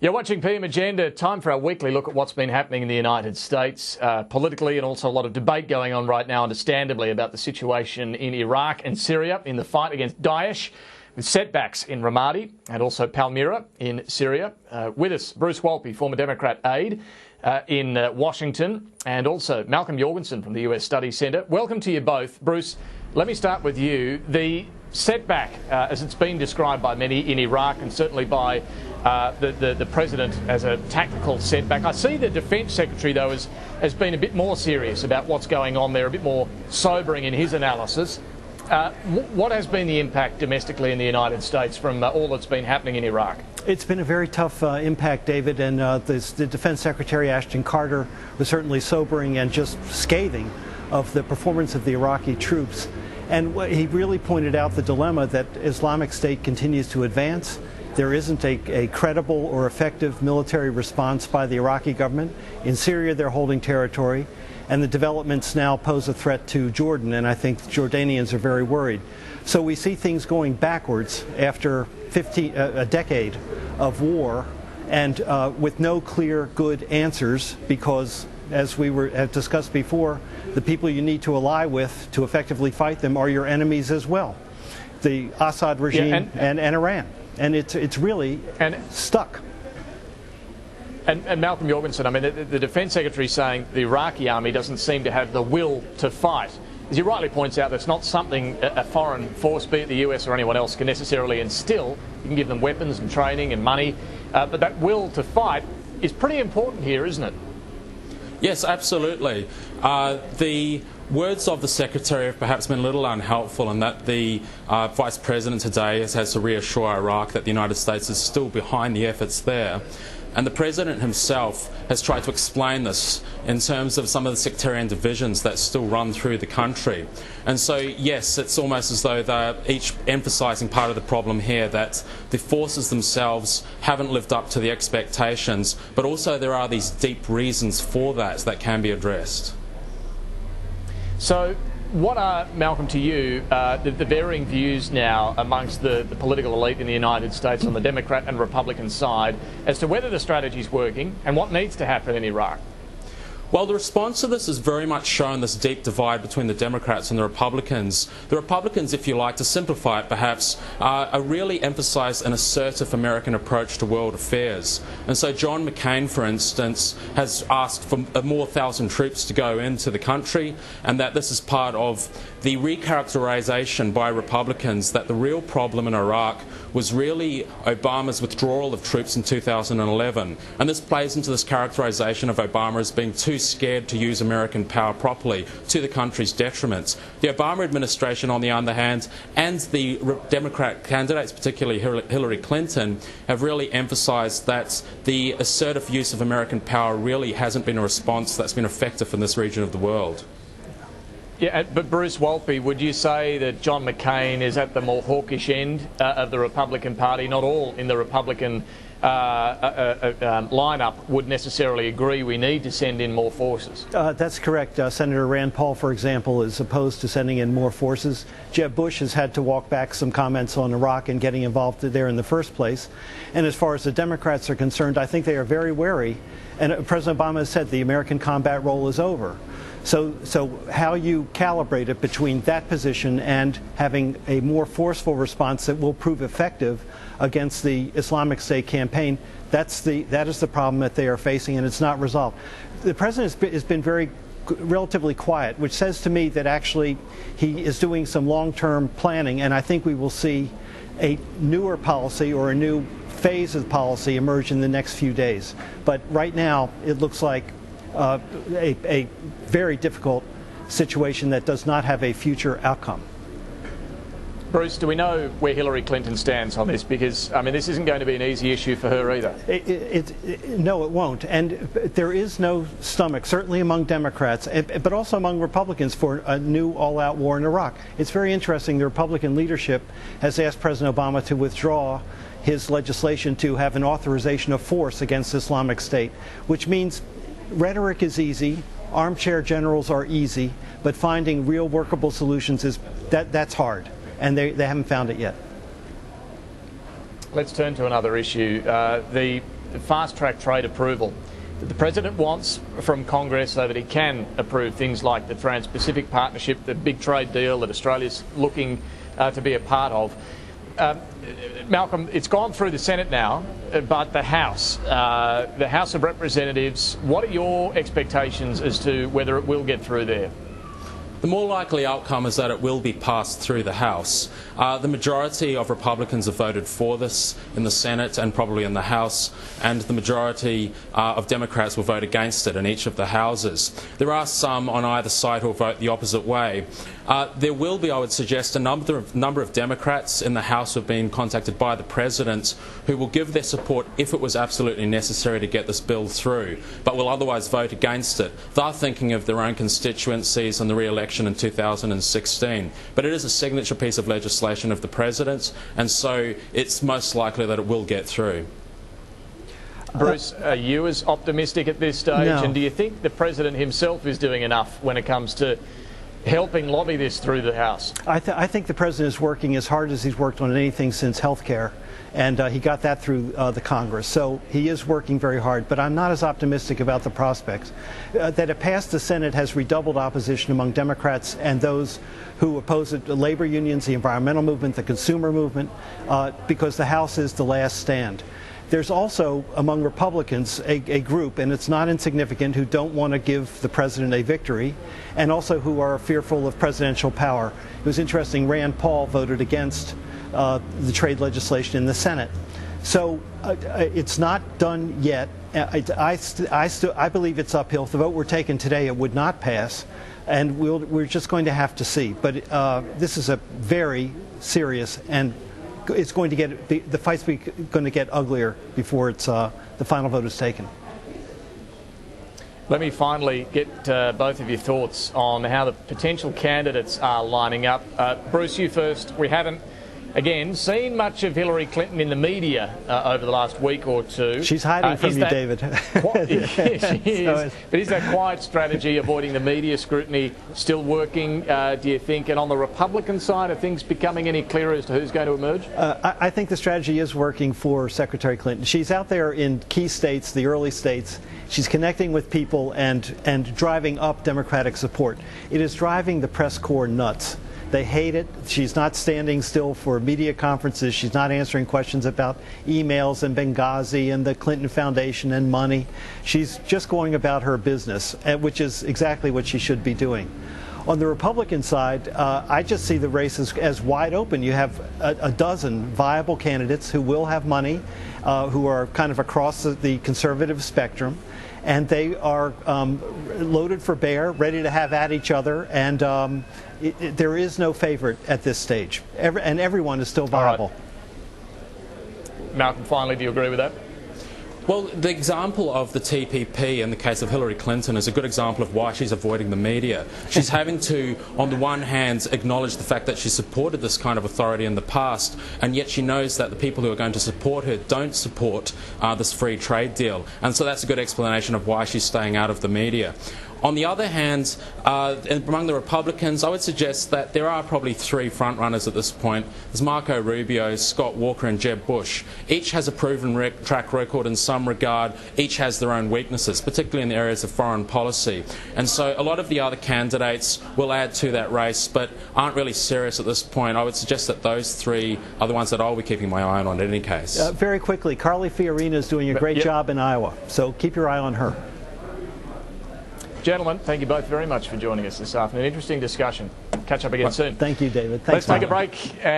You're watching PM Agenda. Time for our weekly look at what's been happening in the United States politically, and also a lot of debate going on right now, understandably, about the situation in Iraq and Syria in the fight against Daesh, with setbacks in Ramadi and also Palmyra in Syria. With us, Bruce Walpy, former Democrat aide in Washington, and also Malcolm Jorgensen from the US Studies Centre. Welcome to you both. Bruce, let me start with you. The setback, as it's been described by many in Iraq and certainly by the President as a tactical setback. I see the Defence Secretary, though, has been a bit more serious about what's going on there, a bit more sobering in his analysis. What has been the impact domestically in the United States from all that's been happening in Iraq? It's been a very tough impact, David, and the Defense Secretary Ashton Carter was certainly sobering and just scathing of the performance of the Iraqi troops. And he really pointed out the dilemma that Islamic State continues to advance. There isn't a credible or effective military response by the Iraqi government. In Syria, they're holding territory, and the developments now pose a threat to Jordan, and I think Jordanians are very worried. So we see things going backwards after a decade of war, and with no clear, good answers, because, as we have discussed before, the people you need to ally with to effectively fight them are your enemies as well, the Assad regime and Iran. And it's really stuck. And Malcolm Jorgensen, I mean, the Defence Secretary is saying the Iraqi army doesn't seem to have the will to fight. As he rightly points out, that's not something a foreign force, be it the US or anyone else, can necessarily instill. You can give them weapons and training and money, but that will to fight is pretty important here, isn't it? Yes, absolutely. The words of the Secretary have perhaps been a little unhelpful, in that the Vice President today has to reassure Iraq that the United States is still behind the efforts there. And the President himself has tried to explain this in terms of some of the sectarian divisions that still run through the country. And so, yes, it's almost as though they're each emphasising part of the problem here, that the forces themselves haven't lived up to the expectations, but also there are these deep reasons for that can be addressed. So what are, Malcolm, to you, the varying views now amongst the political elite in the United States on the Democrat and Republican side as to whether the strategy is working and what needs to happen in Iraq? Well, the response to this has very much shown this deep divide between the Democrats and the Republicans. The Republicans, if you like, to simplify it perhaps, are really emphasised an assertive American approach to world affairs. And so John McCain, for instance, has asked for more 1,000 troops to go into the country, and that this is part of the recharacterisation by Republicans that the real problem in Iraq was really Obama's withdrawal of troops in 2011. And this plays into this characterisation of Obama as being too scared to use American power properly, to the country's detriment. The Obama administration, on the other hand, and the Democrat candidates, particularly Hillary Clinton, have really emphasised that the assertive use of American power really hasn't been a response that's been effective in this region of the world. Yeah, but Bruce Walpy, would you say that John McCain is at the more hawkish end of the Republican Party? Not all in the Republican lineup would necessarily agree we need to send in more forces. That's correct. Senator Rand Paul, for example, is opposed to sending in more forces. Jeb Bush has had to walk back some comments on Iraq and getting involved there in the first place. And as far as the Democrats are concerned, I think they are very wary. And President Obama has said the American combat role is over. So how you calibrate it between that position and having a more forceful response that will prove effective against the Islamic State campaign, that is the problem that they are facing, and it's not resolved. The President has been relatively quiet, which says to me that actually he is doing some long-term planning, and I think we will see a newer policy or a new phase of policy emerge in the next few days. But right now, it looks like a very difficult situation that does not have a future outcome. Bruce, do we know where Hillary Clinton stands on this? Because, I mean, this isn't going to be an easy issue for her either. No, it won't. And there is no stomach, certainly among Democrats, but also among Republicans, for a new all-out war in Iraq. It's very interesting. The Republican leadership has asked President Obama to withdraw his legislation to have an authorization of force against Islamic State, which means rhetoric is easy, armchair generals are easy, but finding real workable solutions that's hard, and they haven't found it yet. Let's turn to another issue. The fast-track trade approval that the President wants from Congress so that he can approve things like the Trans-Pacific Partnership, the big trade deal that Australia's looking to be a part of. Malcolm, it's gone through the Senate now, but the House of Representatives, what are your expectations as to whether it will get through there? The more likely outcome is that it will be passed through the House. The majority of Republicans have voted for this in the Senate and probably in the House, and the majority of Democrats will vote against it in each of the houses. There are some on either side who will vote the opposite way. There will be, I would suggest, a number of Democrats in the House who have been contacted by the President who will give their support if it was absolutely necessary to get this bill through, but will otherwise vote against it. They're thinking of their own constituencies and the re-election in 2016. But it is a signature piece of legislation of the President, and so it's most likely that it will get through. Bruce, are you as optimistic at this stage? No. And do you think the President himself is doing enough when it comes to helping lobby this through the House? I think the President is working as hard as he's worked on anything since health care, and he got that through the Congress. So he is working very hard, but I'm not as optimistic about the prospects. That it passed the Senate has redoubled opposition among Democrats and those who oppose it, the labor unions, the environmental movement, the consumer movement, because the House is the last stand. There's also, among Republicans, a group, and it's not insignificant, who don't want to give the President a victory, and also who are fearful of presidential power. It was interesting, Rand Paul voted against the trade legislation in the Senate. So it's not done yet. I believe it's uphill. If the vote were taken today, it would not pass, and we're just going to have to see. But this is a very serious, and it's going to get, the fight's going to get uglier before it's the final vote is taken. Let me finally get both of your thoughts on how the potential candidates are lining up. Bruce, you first. We haven't, again, seen much of Hillary Clinton in the media over the last week or two. She's hiding from you, David. Yes, she is. But is that quiet strategy, avoiding the media scrutiny, still working, do you think? And on the Republican side, are things becoming any clearer as to who's going to emerge? I think the strategy is working for Secretary Clinton. She's out there in key states, the early states. She's connecting with people and driving up Democratic support. It is driving the press corps nuts. They hate it. She's not standing still for media conferences. She's not answering questions about emails and Benghazi and the Clinton Foundation and money. She's just going about her business, which is exactly what she should be doing. On the Republican side, I just see the race as wide open. You have a dozen viable candidates who will have money, who are kind of across the conservative spectrum, and they are loaded for bear, ready to have at each other, and there is no favorite at this stage, and everyone is still viable. Right. Malcolm, finally, do you agree with that? Well, the example of the TPP in the case of Hillary Clinton is a good example of why she's avoiding the media. She's having to, on the one hand, acknowledge the fact that she supported this kind of authority in the past, and yet she knows that the people who are going to support her don't support this free trade deal. And so that's a good explanation of why she's staying out of the media. On the other hand, among the Republicans, I would suggest that there are probably three frontrunners at this point. There's Marco Rubio, Scott Walker and Jeb Bush. Each has a proven track record in some regard. Each has their own weaknesses, particularly in the areas of foreign policy. And so a lot of the other candidates will add to that race, but aren't really serious at this point. I would suggest that those three are the ones that I'll be keeping my eye on in any case. Very quickly, Carly Fiorina is doing a great job in Iowa, so keep your eye on her. Gentlemen, thank you both very much for joining us this afternoon. Interesting discussion. Catch up again soon. Thank you, David. Thanks, Let's take a break.